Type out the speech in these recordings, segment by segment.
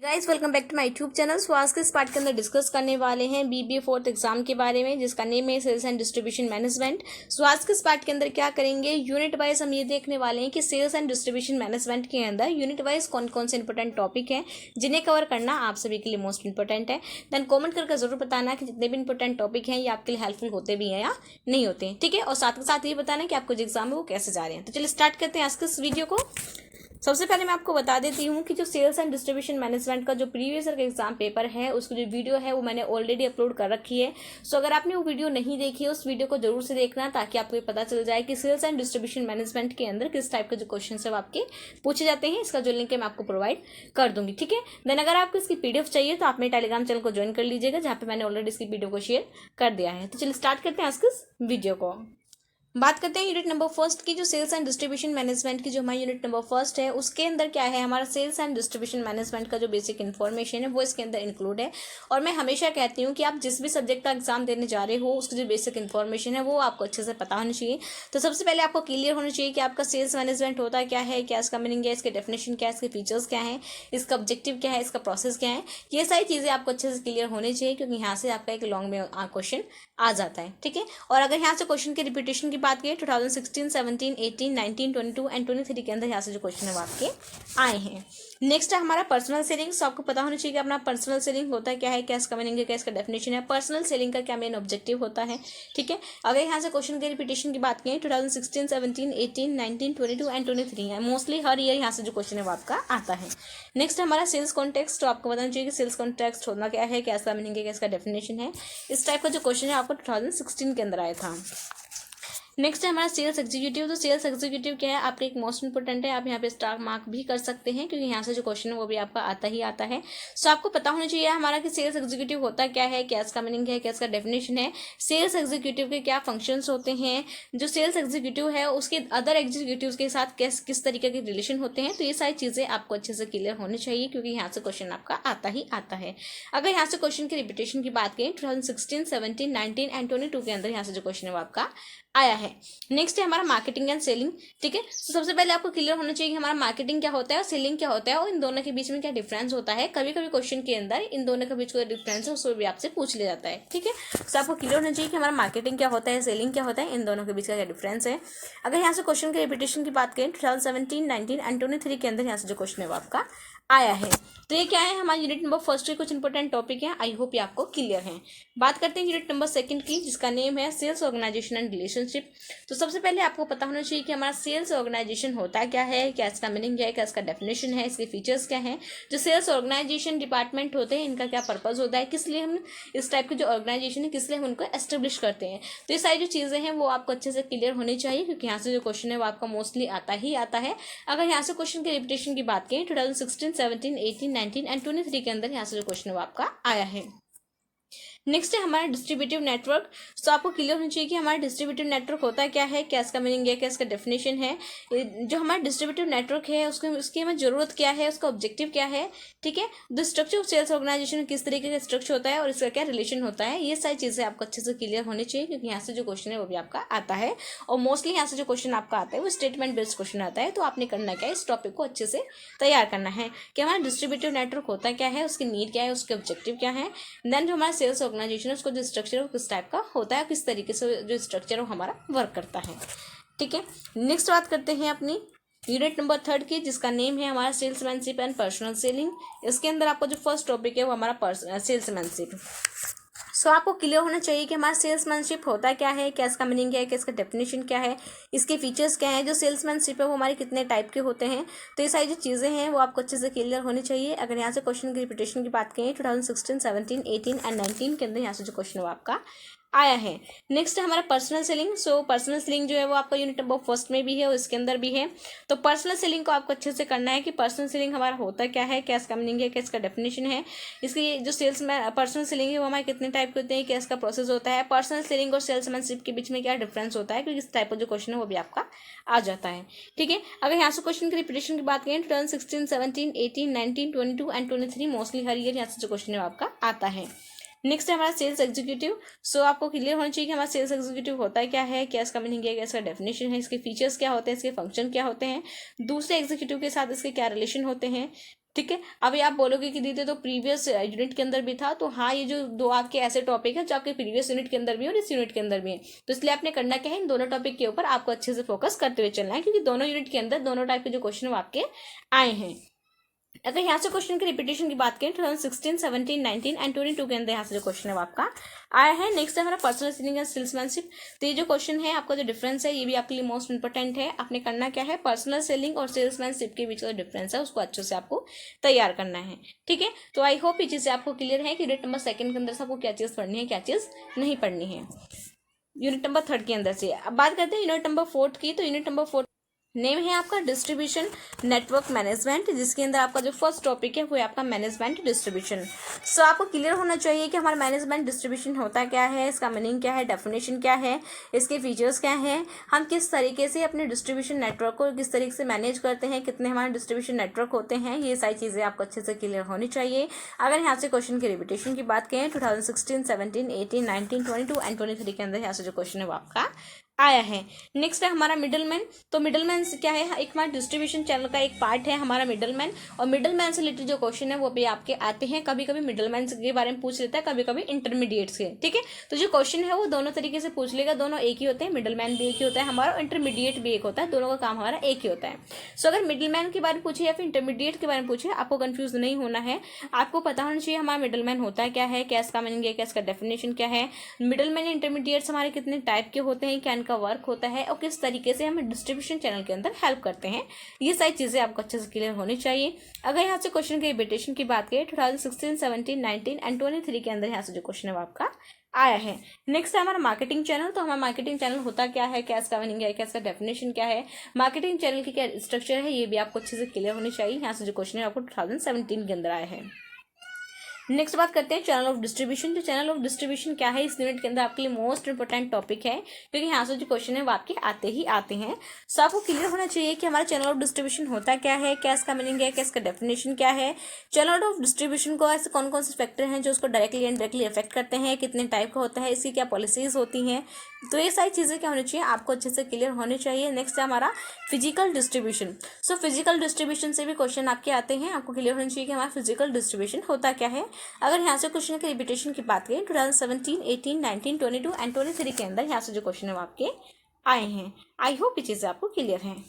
Guys welcome back to my YouTube channel. So आज के इस पार्ट के अंदर डिस्कस करने वाले हैं बीबीए फोर्थ एग्जाम के बारे में, जिसका नेम है सेल्स एंड डिस्ट्रीब्यूशन मैनेजमेंट। सो आज के इस पार्ट के अंदर क्या करेंगे, यूनिट वाइज हम ये देखने वाले हैं कि सेल्स एंड डिस्ट्रीब्यूशन मैनेजमेंट के अंदर यूनिट वाइज कौन कौन से इंपॉर्टेंट टॉपिक हैं जिन्हें कवर करना आप सभी के लिए मोस्ट इंपॉर्टेंट है। देन कॉमेंट करके जरूर बताना कि जितने भी इंपॉर्टेंट टॉपिक हैं ये आपके लिए हेल्पफुल होते भी हैं या नहीं होते हैं, ठीक है। और साथ के साथ ये बताना कि आपको जो एग्जाम है वो कैसे जा रहे हैं। तो चलिए स्टार्ट करते हैं आज के इस वीडियो को। सबसे पहले मैं आपको बता देती हूँ कि जो सेल्स एंड डिस्ट्रीब्यूशन मैनेजमेंट का जो प्रीवियस ईयर का एग्जाम पेपर है उसकी जो वीडियो है वो मैंने ऑलरेडी अपलोड कर रखी है। सो अगर आपने वो वीडियो नहीं देखी है उस वीडियो को जरूर से देखना, ताकि आपको ये पता चल जाए कि सेल्स एंड डिस्ट्रीब्यूशन मैनेजमेंट के अंदर किस टाइप के जो क्वेश्चन है वो आपके पूछे जाते हैं। इसका जो लिंक है मैं आपको प्रोवाइड कर दूंगी, ठीक है। देन अगर आपको इसकी पीडीएफ चाहिए तो आप मेरे टेलीग्राम चैनल को ज्वाइन कर लीजिएगा, जहाँ पे मैंने ऑलरेडी इसकी पीडीएफ को शेयर कर दिया है। तो चलिए स्टार्ट करते हैं आज के इस वीडियो को। बात करते हैं यूनिट नंबर फर्स्ट की। जो सेल्स एंड डिस्ट्रीब्यूशन मैनेजमेंट की जो हमारी यूनिट नंबर फर्स्ट है उसके अंदर क्या है, हमारा सेल्स एंड डिस्ट्रीब्यूशन मैनेजमेंट का जो बेसिक इन्फॉर्मेशन है वो इसके अंदर इंक्लूड है। और मैं हमेशा कहती हूँ कि आप जिस भी सब्जेक्ट का एग्जाम देने जा रहे हो उसकी जो बेसिक इन्फॉर्मेशन है वो आपको अच्छे से पता होनी चाहिए। तो सबसे पहले आपको क्लियर होना चाहिए कि आपका सेल्स मैनेजमेंट होता क्या है, क्या इसका मीनिंग है, इसके डेफिनेशन क्या है, इसके फीचर्स क्या है, इसका ऑब्जेक्टिव क्या है, इसका प्रोसेस क्या है। ये सारी चीज़ें आपको अच्छे से क्लियर होनी चाहिए, क्योंकि यहाँ से आपका एक लॉन्ग में क्वेश्चन आ जाता है, ठीक है। और अगर यहाँ से क्वेश्चन के रिपीटेशन की बात करें 2016, 17, 18, 19, 22 एंड 23 के अंदर यहाँ से जो क्वेश्चन है वो आपके आए हैं। नेक्स्ट है हमारा पर्सनल सेलिंग। सो आपको पता होना चाहिए कि अपना पर्सनल सेलिंग होता है क्या है, क्या इसका मीनिंग है, क्या इसका डेफिनेशन है, पर्सनल सेलिंग का क्या मेन ऑब्जेक्टिव होता है, ठीक है। अगर यहाँ से क्वेश्चन के रिपीटेशन की बात करें 2016, 17, 18, 19, 22 एंड 23 है, मोस्टली हर ईयर यहाँ से जो क्वेश्चन है वो आपका आता है। नेक्स्ट हमारा सेल्स कॉन्टेक्स्ट। तो आपको बताना चाहिए कि सेल्स कॉन्टेक्स्ट होना क्या है, क्या इसका मीनिंग है, क्या इसका डेफिनेशन है। इस टाइप का जो क्वेश्चन है आपको 2016 के अंदर आया था। नेक्स्ट है हमारा सेल्स एग्जीक्यूटिव। तो सेल्स एग्जीक्यूटिव क्या है, आपके एक मोस्ट इंपोर्टेंट है, आप यहाँ पे स्टार मार्क भी कर सकते हैं, क्योंकि यहाँ से जो क्वेश्चन है वो भी आपका आता ही आता है। सो आपको पता होना चाहिए हमारा कि सेल्स एग्जीक्यूटिव होता क्या है, क्या इसका मीनिंग है, क्या इसका डेफिनेशन है, सेल्स एग्जीक्यूटिव के क्या फंक्शंस होते हैं, जो सेल्स एग्जीक्यूटिव है उसके अदर एग्जीक्यूटिव के साथ किस तरीके के रिलेशन होते हैं। तो ये सारी चीज़ें आपको अच्छे से क्लियर होनी चाहिए, क्योंकि यहाँ से क्वेश्चन आपका आता ही आता है। अगर यहाँ से क्वेश्चन की रिपीटेशन की बात करें 2016, 17, 19 एंड 22 के अंदर यहाँ से जो क्वेश्चन है वो आपका आया है। नेक्स्ट है हमारा मार्केटिंग एंड सेलिंग, ठीक है। तो सबसे पहले आपको क्लियर होना चाहिए कि हमारा मार्केटिंग क्या होता है और सेलिंग क्या होता है, और इन दोनों के बीच में क्या डिफरेंस होता है। कभी कभी क्वेश्चन के अंदर इन दोनों के बीच का डिफरेंस है उसको भी आपसे पूछ लिया जाता है, ठीक है। तो आपको क्लियर होना चाहिए कि हमारा मार्केटिंग क्या होता है, सेलिंग क्या होता है, इन दोनों के बीच का क्या डिफरेंस है। अगर यहाँ से क्वेश्चन के रिपीटेशन की बात करें 2017, 19 एंड 23 के अंदर यहाँ से जो क्वेश्चन है वो आपका आया है। तो ये क्या है, हमारे यूनिट नंबर फर्स्ट के कुछ इंपॉर्टेंट टॉपिक है। आई होप ये आपको क्लियर है। बात करते हैं यूनिट नंबर सेकंड की, जिसका नेम है सेल्स ऑर्गेनाइजेशन एंड रिलेशनशिप। तो सबसे पहले आपको पता होना चाहिए कि हमारा सेल्स ऑर्गेनाइजेशन होता क्या है, क्या इसका मीनिंग है, क्या इसका डेफिनेशन है, इसके फीचर्स क्या है। जो सेल्स ऑर्गेनाइजेशन डिपार्टमेंट होते हैं इनका क्या पर्पज होता है, किस लिए हम इस टाइप के जो ऑर्गेनाइजेशन है किस लिए हम उनको एस्टेब्लिश करते हैं। तो ये सारी जो चीज़ें हैं वो आपको अच्छे से क्लियर होनी चाहिए, क्योंकि यहाँ से जो क्वेश्चन है वो आपका मोस्टली आता ही आता है। अगर यहाँ से क्वेश्चन के रिपीटेशन की बात करें 2016, 17, 18, 19 एंड 23 के अंदर यहाँ से जो क्वेश्चन है वो आपका आया है। नेक्स्ट है हमारा डिस्ट्रीब्यूटिव नेटवर्क। सो आपको क्लियर होना चाहिए कि हमारा डिस्ट्रीब्यूटिव नेटवर्क होता है क्या है, क्या इसका मीनिंग है, क्या इसका डेफिनेशन है। जो हमारा डिस्ट्रीब्यूटिव नेटवर्क है उसकी हमें जरूरत क्या है, उसका ऑब्जेक्टिव क्या है, ठीक है। The structure of sales organization किस तरीके का स्ट्रक्चर होता है और इसका क्या रिलेशन होता है, ये सारी चीज़ें आपको अच्छे से क्लियर होनी चाहिए, क्योंकि यहाँ से जो क्वेश्चन है वो भी आपका आता है। और मोस्टली यहाँ से जो क्वेश्चन आपका आता है वो स्टेटमेंट बेस्ड क्वेश्चन आता है। तो आपने करना क्या है, इस टॉपिक को अच्छे से तैयार करना है कि हमारा डिस्ट्रीब्यूटिव नेटवर्क होता क्या है, उसकी नीड क्या है, उसके ऑब्जेक्टिव क्या है। देन जो हमारा सेल्स ऑर्गेनाइजेशन है उसको जो स्ट्रक्चर है किस टाइप का होता है, किस तरीके से जो स्ट्रक्चर है वो हमारा वर्क करता है, ठीक है। नेक्स्ट बात करते हैं अपनी यूनिट नंबर थर्ड की, जिसका नेम है हमारा सेल्समैनशिप एंड पर्सनल सेलिंग। इसके अंदर आपको जो फर्स्ट टॉपिक है वो हमारा सेल्समैनशिप। सो आपको क्लियर होना चाहिए कि हमारा सेल्समैनशिप होता क्या है, क्या इसका मीनिंग है, क्या इसका डेफिनेशन क्या है, इसके फीचर्स क्या है। जो सेल्समैनशिप है वो हमारे कितने टाइप के होते हैं। तो ये सारी जो चीज़ें हैं वो आपको अच्छे से क्लियर होनी चाहिए। अगर यहाँ से क्वेश्चन की रिपीटेशन की बात करें 2016, 17, 18 एंड 19 के अंदर यहाँ से जो क्वेश्चन है वो आपका आया है। नेक्स्ट है हमारा personal selling. So personal selling जो है वो आपका यूनिट नंबर फर्स्ट में भी है और इसके अंदर भी है। तो पर्सनल सेलिंग को आपको अच्छे से करना है कि पर्सनल सेलिंग हमारा होता क्या है, क्या इसका मीनिंग है, क्या इसका डेफिनेशन है, इसकी जो सेल्स में पर्सनल सेलिंग है वो हमारे कितने टाइप के होते हैं, क्या इसका प्रोसेस होता है, पर्सनल सेलिंग और सेल्समैनशिप के बीच में क्या डिफरेंस होता है, क्योंकि इस टाइप का जो क्वेश्चन है वो भी आपका आ जाता है, ठीक है। अगर यहाँ से क्वेश्चन की रिपीटेशन की बात करें 2016, 17, 18, 19, 22 एंड 23 मोस्टली हर ईयर यहाँ से जो क्वेश्चन है वो आपका आता है। नेक्स्ट है हमारा सेल्स एग्जीक्यूटिव। सो आपको क्लियर होना चाहिए कि हमारा सेल्स एग्जीक्यूटिव होता है क्या है, क्या इसका मीनिंग है, क्या इसका डेफिनेशन है, इसके फीचर्स क्या होते हैं, इसके फंक्शन क्या होते हैं, दूसरे एग्जीक्यूटिव के साथ इसके क्या रिलेशन होते हैं, ठीक है। अभी आप बोलोगे कि दीदी तो प्रीवियस यूनिट के अंदर भी था, तो हाँ, ये जो दो आपके ऐसे टॉपिक है जो आपके प्रीवियस यूनिट के अंदर भी और इस यूनिट के अंदर भी है, तो इसलिए आपने करना क्या है, इन दोनों टॉपिक के ऊपर आपको अच्छे से फोकस करते हुए चलना है, क्योंकि दोनों यूनिट के अंदर दोनों टाइप के जो क्वेश्चन वो आपके आए हैं। अगर यहाँ से क्वेश्चन की रिपीटेशन की बात करें 2016, 17, 19 एंड 22 के अंदर यहाँ से जो क्वेश्चन है वो आपका आया है। नेक्स्ट है हमारा पर्सनल सेलिंग एंड सेल्समैनशिप। तो ये जो क्वेश्चन है आपका जो डिफरेंस है ये भी आपके लिए मोस्ट इंपोर्टेंट है। आपने करना क्या है, पर्सनल सेलिंग और सेल्समैनशिप के बीच का डिफरेंस है उसको अच्छे से आपको तैयार करना है। ठीक है, तो आई होप ये चीज़ें आपको क्लियर है कि यूनिट नंबर 2 के अंदर से आपको क्या चीज़ पढ़नी है, क्या चीज़ नहीं पढ़नी है यूनिट नंबर 3 के अंदर से। अब बात करते हैं यूनिट नंबर 4 की। तो यूनिट नंबर 4 नेम है आपका डिस्ट्रीब्यूशन नेटवर्क मैनेजमेंट, जिसके अंदर आपका जो फर्स्ट टॉपिक है वो है आपका मैनेजमेंट डिस्ट्रीब्यूशन। सो आपको क्लियर होना चाहिए कि हमारा मैनेजमेंट डिस्ट्रीब्यूशन होता क्या है, इसका मीनिंग क्या है, डेफिनेशन क्या है, इसके फीचर्स क्या हैं, हम किस तरीके से अपने डिस्ट्रीब्यूशन नेटवर्क को किस तरीके से मैनेज करते हैं, कितने हमारे डिस्ट्रीब्यूशन नेटवर्क होते हैं, ये सारी चीज़ें आपको अच्छे से क्लियर होनी चाहिए। अगर यहाँ से क्वेश्चन की रिपीटेशन की बात करें 2016, 17, 18, 19, 22 एंड 23 के अंदर यहाँ से जो क्वेश्चन है वो आपका आया है। नेक्स्ट है हमारा मिडलमैन। तो मिडलमैन क्या है, एक हमारा डिस्ट्रीब्यूशन चैनल का एक पार्ट है हमारा मिडलमैन, और मिडलमैन से रिलेटेड जो क्वेश्चन है वो भी आपके आते हैं। कभी कभी मिडलमैन के बारे में पूछ लेता है, कभी कभी इंटरमीडिएट्स के। ठीक है, तो जो क्वेश्चन है वो दोनों तरीके से पूछ लेगा, दोनों एक ही होते हैं, मिडलमैन भी एक ही होता है हमारा और इंटरमीडिएट भी एक होता है, दोनों का काम हमारा एक ही होता है। सो अगर मिडलमैन के बारे में पूछे या फिर इंटरमीडिएट के बारे में पूछे, आपको कंफ्यूज नहीं होना है, आपको पता होना चाहिए हमारा मिडलमैन होता है क्या है, क्या इसका मीनिंग है, क्या इसका डेफिनेशन क्या है, मिडलमैन इंटरमीडिएट्स हमारे कितने टाइप के होते हैं, क्या इनका वर्क होता है और किस तरीके से हमें डिस्ट्रीब्यूशन चैनल के अंदर हेल्प करते हैं, ये सारी चीजें आपको अच्छे से क्लियर होनी चाहिए। अगर यहाँ से क्वेश्चन की रिपीटेशन की बात करें 2016, 17, 19 एंड 23 के अंदर यहाँ से जो क्वेश्चन है वो आपका आया है। नेक्स्ट है हमारा मार्केटिंग चैनल। तो हमारा मार्केटिंग चैनल होता क्या है, क्या इसका मीनिंग है, क्या इसका डेफिनेशन क्या है, मार्केटिंग चैनल की क्या स्ट्रक्चर है, ये भी आपको अच्छे से क्लियर होनी चाहिए। यहाँ से जो क्वेश्चन है आपको 2017 के अंदर आया है। नेक्स्ट बात करते हैं चैनल ऑफ डिस्ट्रीब्यूशन। जो चैनल ऑफ डिस्ट्रीब्यूशन क्या है, इस यूनिट के अंदर आपके लिए मोस्ट इंपोर्टेंट टॉपिक है, क्योंकि यहाँ से जो क्वेश्चन है वो आपके आते ही आते हैं। सो आपको क्लियर होना चाहिए कि हमारा चैनल ऑफ डिस्ट्रीब्यूशन होता क्या है, क्या इसका मीनिंग है, क्या इसका डेफिनेशन क्या है, चैनल ऑफ डिस्ट्रीब्यूशन को ऐसे कौन कौन से फैक्टर हैं जो उसको डायरेक्टली एंड डायरेक्टली अफेक्ट करते हैं, कितने टाइप का होता है, इसकी क्या पॉलिसीज होती हैं, तो ये सारी चीज़ें क्या होनी चाहिए, आपको अच्छे से क्लियर होनी चाहिए। नेक्स्ट है हमारा physical distribution. So physical distribution से भी क्वेश्चन आपके आते हैं, आपको क्लियर होना चाहिए कि हमारा फिजिकल डिस्ट्रीब्यूशन होता क्या है। अगर यहाँ से क्वेश्चन की रिपीटेशन की बात करें 2017, 18, 19, 22 एंड 23 के अंदर यहाँ से जो क्वेश्चन है वो आपके आए हैं। आई होप ये चीज़ें आपको क्लियर हैं।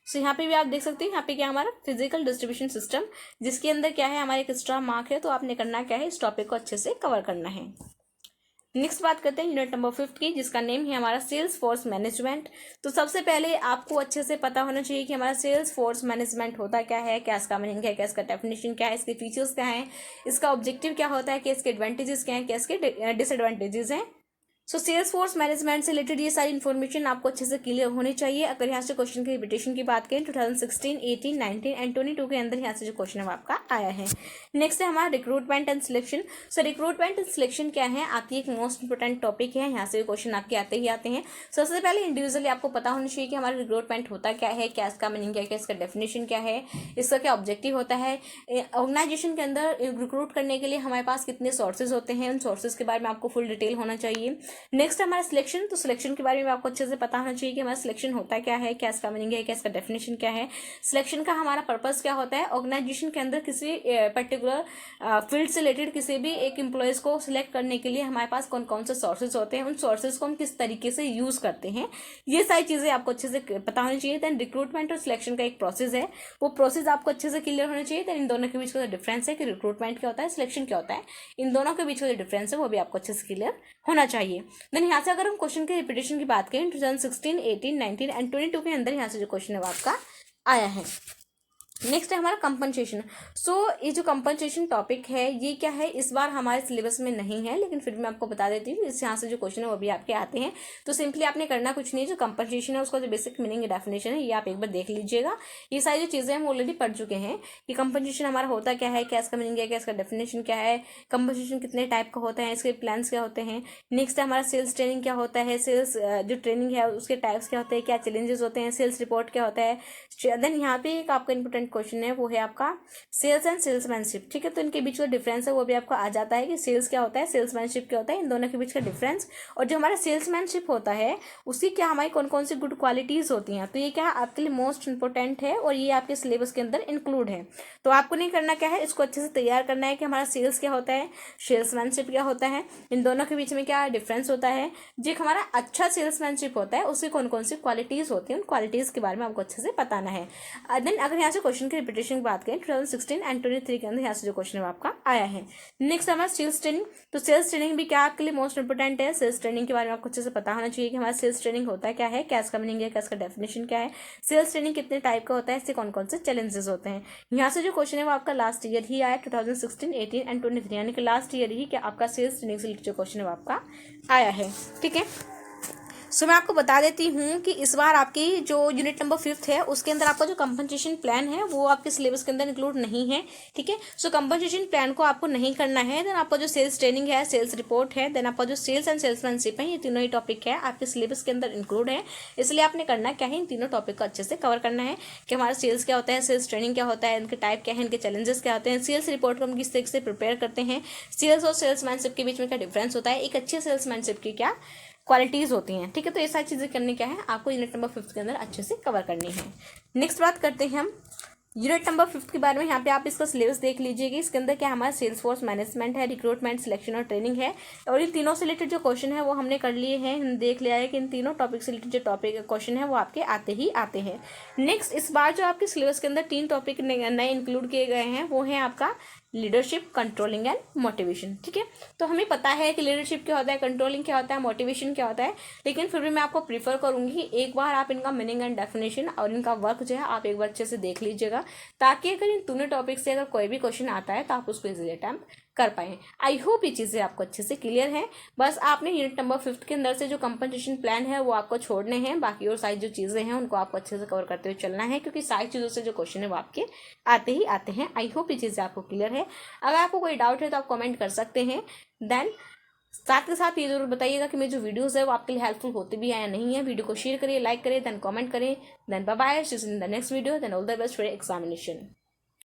सो यहाँ पे भी आप देख सकते हैं, यहाँ पे क्या हमारा फिजिकल डिस्ट्रीब्यूशन सिस्टम, जिसके अंदर क्या है हमारे एक एक्स्ट्रा मार्क है, तो आपने करना क्या है, इस टॉपिक को अच्छे से कवर करना है। नेक्स्ट बात करते हैं यूनिट नंबर 5 की, जिसका नेम है हमारा सेल्स फोर्स मैनेजमेंट। तो सबसे पहले आपको अच्छे से पता होना चाहिए कि हमारा सेल्स फोर्स मैनेजमेंट होता क्या है, क्या इसका मीनिंग है, क्या इसका डेफिनेशन क्या है, इसके फीचर्स क्या है, इसका ऑब्जेक्टिव क्या होता है, क्या इसके एडवांटेजेस क्या है, क्या इसके डिसएडवांटेजेस हैं। सो सेल्स फोर्स मैनेजमेंट से रिलेटेड ये सारी इन्फॉर्मेशन आपको अच्छे से क्लियर होनी चाहिए। अगर यहाँ से क्वेश्चन की रिपीटेशन की बात करें 2016, 18, 19 एंड 22 के अंदर यहाँ से जो क्वेश्चन है वो आपका आया है। नेक्स्ट है हमारा recruitment and selection. So recruitment and selection क्या है, आपकी एक मोस्ट इंपोर्टेंट टॉपिक है, यहाँ से क्वेश्चन आपके आते ही आते हैं। सबसे पहले इंडिविजुअली आपको पता होना चाहिए कि हमारा रिक्रूटमेंट होता क्या है, क्या इसका मीनिंग क्या है, क्या इसका डेफिनेशन क्या है, इसका क्या ऑब्जेक्टिव होता है, ऑर्गेनाइजेशन के अंदर रिक्रूट करने के लिए हमारे पास कितने सोर्सेज होते हैं, उन सोर्सेज के बारे में आपको फुल डिटेल होना चाहिए। नेक्स्ट हमारा सिलेक्शन। तो सिलेक्शन के बारे में आपको अच्छे से पता होना चाहिए कि हमारा सिलेक्शन होता क्या है, क्या इसका मीनिंग है, क्या इसका डेफिनेशन क्या है, सिलेक्शन का हमारा पर्पस क्या होता है, ऑर्गेनाइजेशन के अंदर किसी पर्टिकुलर फील्ड से रिलेटेड किसी भी एक एम्प्लॉयज को सिलेक्ट करने के लिए हमारे पास कौन कौन से सोर्सेज होते हैं, उन सोर्सेज को हम किस तरीके से यूज करते हैं, ये सारी चीजें आपको अच्छे से पता होनी चाहिए। देन रिक्रूटमेंट और सिलेक्शन का एक प्रोसेस है, वो प्रोसेस आपको अच्छे से क्लियर होना चाहिए। देन इन दोनों के बीच का डिफरेंस है कि रिक्रूटमेंट क्या होता है, सिलेक्शन क्या होता है, इन दोनों के बीच का जो डिफरेंस है वो भी आपको अच्छे से क्लियर होना चाहिए। देन यहाँ से अगर हम क्वेश्चन के रिपीटेशन की बात करें 2016, 18, 19 एंड 22 के अंदर यहाँ से जो क्वेश्चन है वो आपका आया है। नेक्स्ट है हमारा कंपनसेशन। सो ये जो कंपनसेशन टॉपिक है ये क्या है, इस बार हमारे सिलेबस में नहीं है, लेकिन फिर मैं आपको बता देती हूँ, इस यहाँ से जो क्वेश्चन है वो भी आपके आते हैं। तो सिंपली आपने करना कुछ नहीं है, जो कंपनसेशन है उसका जो बेसिक मीनिंग डेफिनेशन है ये आप एक बार देख लीजिएगा। ये सारी जो चीज़ें हम ऑलरेडी पढ़ चुके हैं कि कंपनसेशन हमारा होता क्या है, क्या इसका मीनिंग है, क्या इसका डेफिनेशन क्या है, कंपनसेशन कितने टाइप का होता है, इसके प्लान्स क्या होते हैं। नेक्स्ट है हमारा सेल्स ट्रेनिंग क्या होता है, सेल्स जो ट्रेनिंग है उसके टाइप्स क्या होते हैं, क्या चैलेंजेस होते हैं, सेल्स रिपोर्ट क्या होता है। देन यहाँ पे एक आपका इंपोर्टेंट इंपॉर्टेंट क्वेश्चन है वो है आपका सेल्स एंड सेल्समैनशिप। ठीक है, तो इनके बीच का डिफरेंस है वो भी आपको आ जाता है कि सेल्स क्या होता है, सेल्समैनशिप क्या होता है, इन दोनों के बीच का डिफरेंस। और जो हमारा सेल्समैनशिप होता है उसकी क्या हमारी कौन कौन सी गुड क्वालिटीज होती हैं, तो ये क्या आपके लिए मोस्ट इंपॉर्टेंट है और ये आपके सिलेबस के अंदर इंक्लूड है। तो आपको नहीं करना क्या है, इसको अच्छे से तैयार करना है कि हमारा सेल्स क्या होता है, सेल्समैनशिप क्या होता है, इन दोनों के बीच में क्या डिफरेंस होता है, जो हमारा अच्छा सेल्समैनशिप होता है उसकी कौन कौन सी क्वालिटीज होती हैं, उन क्वालिटीज के बारे में आपको अच्छे से बताना है। देन अगर यहाँ से क्वेश्चन की रिपीटेशन की बात करें 2016 एंड 23 के अंदर यहाँ से जो क्वेश्चन है आपका आया है। नेक्स्ट हमारा सेल्स ट्रेनिंग। तो सेल्स ट्रेनिंग भी क्या आपके लिए मोस्ट इंपोर्टेंट है। सेल्स ट्रेनिंग के बारे में आपको अच्छे से पता होना चाहिए कि हमारा सेल्स ट्रेनिंग होता है क्या है, क्या इसका मीनिंग है, क्या इसका डेफिनेशन क्या है, सेल्स ट्रेनिंग कितने टाइप का होता है, इससे कौन कौन से चैलेंजेस होते हैं। यहाँ से जो क्वेश्चन है वो आपका लास्ट ईयर ही आया 2016, 18 एंड 23, यानी कि लास्ट ईयर ही क्या आपका सेल्स ट्रेनिंग से जो क्वेश्चन है वो आपका आया है। ठीक है, सो मैं आपको बता देती हूँ कि इस बार आपकी जो यूनिट नंबर 5 है उसके अंदर आपका जो कंपनसेशन प्लान है वो आपके सिलेबस के अंदर इंक्लूड नहीं है। ठीक है, सो कंपनसेशन प्लान को आपको नहीं करना है। देन आपका जो सेल्स ट्रेनिंग है, सेल्स रिपोर्ट है, देन आपका जो सेल्स एंड सेल्समैनशिप है, ये तीनों ही टॉपिक है आपके सिलेबस के अंदर इंक्लूड है। इसलिए आपने करना क्या है, इन तीनों टॉपिक को अच्छे से कवर करना है कि हमारा सेल्स क्या होता है, सेल्स ट्रेनिंग क्या होता है, इनके टाइप क्या है, इनके चैलेंजेस क्या होते हैं, सेल्स रिपोर्ट को हम किस तरीके से प्रिपेयर करते हैं, सेल्स और सेल्समैनशिप के बीच में क्या डिफरेंस होता है, एक अच्छे सेल्समैनशिप की क्या क्वालिटीज होती हैं। ठीक है, तो ये सारी चीजें करनी क्या है आपको यूनिट नंबर 5 के अंदर अच्छे से कवर करनी है। नेक्स्ट बात करते हैं हम यूनिट नंबर 5 के बारे में। यहाँ पे आप इसका सिलेबस देख लीजिएगा। इसके अंदर क्या हमारा सेल्स फोर्स मैनेजमेंट है, रिक्रूटमेंट, सिलेक्शन और ट्रेनिंग है। और इन तीनों से रिलेटेड जो क्वेश्चन है वो हमने कर लिए हैं, हम देख लिया है कि इन तीनों टॉपिक से रिलेटेड जो टॉपिक क्वेश्चन है वो आपके आते ही आते हैं। नेक्स्ट इस बार जो आपके सिलेबस के अंदर 3 टॉपिक नए इंक्लूड किए गए हैं वो हैं आपका लीडरशिप, कंट्रोलिंग एंड मोटिवेशन। ठीक है, तो हमें पता है कि लीडरशिप क्या होता है, कंट्रोलिंग क्या होता है, मोटिवेशन क्या होता है, लेकिन फिर भी मैं आपको प्रीफर करूंगी एक बार आप इनका मीनिंग एंड डेफिनेशन और इनका वर्क जो है आप एक बार अच्छे से देख लीजिएगा, ताकि अगर इन दोनों टॉपिक से अगर कोई भी क्वेश्चन आता है तो आप उसको इजीली अटेम्प्ट कर पाए। आई होप ये चीज़ें आपको अच्छे से क्लियर हैं। बस आपने यूनिट नंबर 5 के अंदर से जो कंपनसेशन प्लान है वो आपको छोड़ने हैं, बाकी और सारी जो चीज़ें हैं उनको आपको अच्छे से कवर करते हुए चलना है, क्योंकि सारी चीज़ों से जो क्वेश्चन है वो आपके आते ही आते हैं। आई होप ये चीज़ें आपको क्लियर है। अगर आपको कोई डाउट है तो आप कमेंट कर सकते हैं। देन साथ के साथ ये जरूर बताइएगा कि मेरी जो वीडियोस है वो आपके लिए हेल्पफुल होती भी है या नहीं है। वीडियो को शेयर करिए, लाइक करिए, देन कमेंट करें। Then bye bye, see you in the next video. Then all the best for examination.